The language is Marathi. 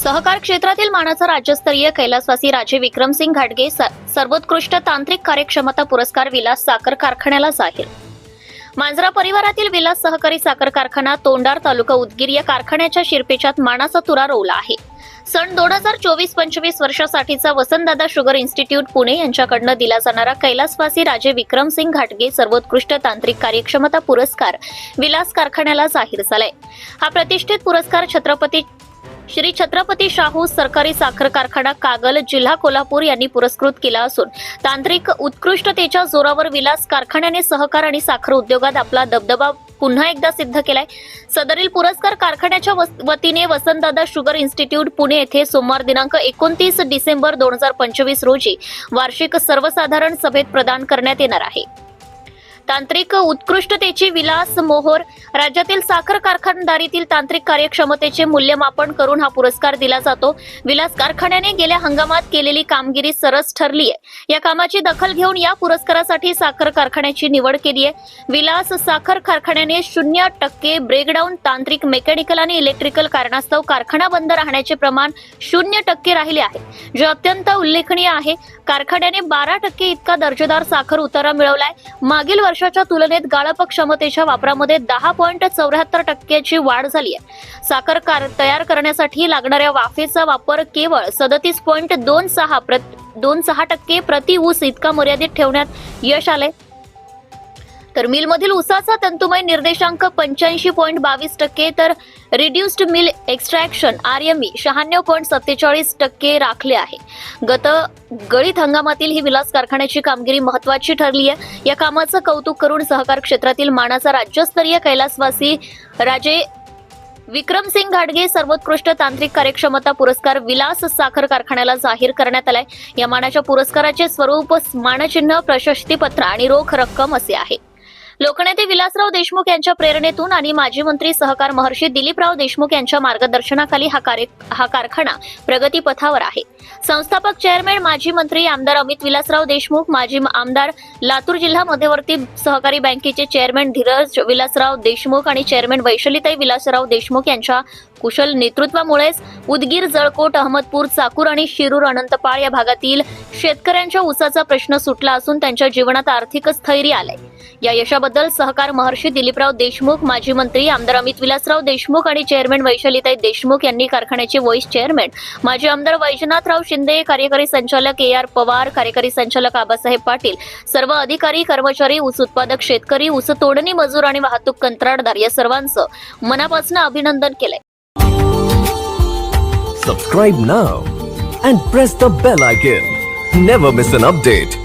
सहकार क्षेत्रातील मानाचा राज्यस्तरीय कैलासवासी राजे विक्रमसिंग घाटगे सर्वोत्कृष्ट तांत्रिक कार्यक्षमता पुरस्कार विलास साखर कारखान्याला जाहीर। मांजरा परिवारातील विलास सहकारी साखर कारखाना तोंडार तालुका उदगीर या कारखान्याच्या शिरपेचात मानाचा तुरा रोवला आहे। सन 2024-25 वर्षासाठीचा वसंतदादा शुगर इन्स्टिट्यूट पुणे यांच्याकडून दिला जाणारा कैलासवासी राजे विक्रमसिंग घाटगे सर्वोत्कृष्ट तांत्रिक कार्यक्षमता पुरस्कार विलास कारखान्याला जाहीर झालाय। हा प्रतिष्ठित पुरस्कार श्री छत्रपती शाहू सरकारी साखर कारखाना कागल जिल्हा कोल्हापूर यांनी पुरस्कृत केला असून तांत्रिक उत्कृष्टतेच्या जोरावर विलास कारखान्याने सहकार आणि साखर उद्योगात आपला दबदबा पुन्हा एकदा सिद्ध केलाय। सदरील पुरस्कार कारखान्याच्या वतीने वसंतदादा शुगर इन्स्टिट्यूट पुणे येथे सोमवार दिनांक 29 डिसेंबर 2025 रोजी वार्षिक सर्वसाधारण सभेत प्रदान करण्यात येणार आहे। तांत्रिक उत्कृष्टतेची विलास मोहोर राज्यातील साखर कारखानदारीतील तांत्रिक कार्यक्षमतेचे मूल्यमापन करून हा पुरस्कार दिला जातो। विलास कारखान्याने गेल्या हंगामात केलेली कामगिरी सरस ठरली आहे। या कामाची दखल घेऊन या पुरस्कारासाठी साखर कारखान्याची निवड केली आहे। विलास साखर कारखान्याने 0% ब्रेकडाऊन तांत्रिक मेकॅनिकल आणि इलेक्ट्रिकल कारणास्तव कारखाना बंद राहण्याचे प्रमाण 0% राहिले आहे, जे अत्यंत उल्लेखनीय आहे। कारखान्याने 12% इतका दर्जेदार साखर उतारा मिळवलाय। मागील वर्षाच्या तुलनेत गाळप क्षमतेच्या वापरामध्ये 10.74% वाढ झाली आहे। साखर तयार करण्यासाठी लागणाऱ्या वाफेचा वापर केवळ 37.26% प्रति ऊस इतका मर्यादित ठेवण्यात यश आले। तर मिलमधील ऊसाचा तंतुमय निर्देशांक 85.22% तर रिड्युस्ड मिल एक्स्ट्रॅक्शन RME 96.47% राखले आहे। गळीत हंगामातील ही विलास कारखान्याची कामगिरी महत्त्वाची ठरली आहे। या कामाचं कौतुक करून सहकार क्षेत्रातील मानाचा राज्यस्तरीय कैलासवासी राजे विक्रमसिंग घाटगे सर्वोत्कृष्ट तांत्रिक कार्यक्षमता पुरस्कार विलास साखर कारखान्याला जाहीर करण्यात आलाय। या मानाच्या पुरस्काराचे स्वरूप मानचिन्ह, प्रशस्तीपत्र आणि रोख रक्कम असे आहे। लोकनेते विलासराव देशमुख यांच्या प्रेरणेतून आणि माजी मंत्री सहकार महर्षी दिलीपराव देशमुख यांच्या मार्गदर्शनाखाली हा कारखाना प्रगतीपथावर आहे। संस्थापक चेअरमॅन माजी मंत्री आमदार अमित विलासराव देशमुख, माजी आमदार लातूर जिल्हा मध्यवर्ती सहकारी बँकेचे चेअरमॅन धीरज विलासराव देशमुख आणि चेअरमॅन वैशालीताई विलासराव देशमुख यांच्या कुशल नेतृत्वामुळेच उदगीर, जळकोट, अहमदपूर, चाकूर आणि शिरूर, अनंतपाळ या भागातील शेतकऱ्यांच्या ऊसाचा प्रश्न सुटला असून त्यांच्या जीवनात आर्थिक स्थैर्य आले। या यशाबद्दल सहकार महर्षी दिलीपराव देशमुख, माजी मंत्री आमदार अमित विलासराव देशमुख आणि चेअरमॅन वैशालीताई देशमुख यांनी कारखान्याचे व्हाईस चेअरमॅन माजी आमदार वैजनाथराव शिंदे, कार्यकारी संचालक AR पवार, कार्यकारी संचालक आबासाहेब पाटील, सर्व अधिकारी, कर्मचारी, ऊस उत्पादक शेतकरी, ऊस तोडणी मजूर आणि वाहतूक कंत्राटदार या सर्वांचं मनापासून अभिनंदन केलंय। Subscribe now and press the bell icon. Never miss an update.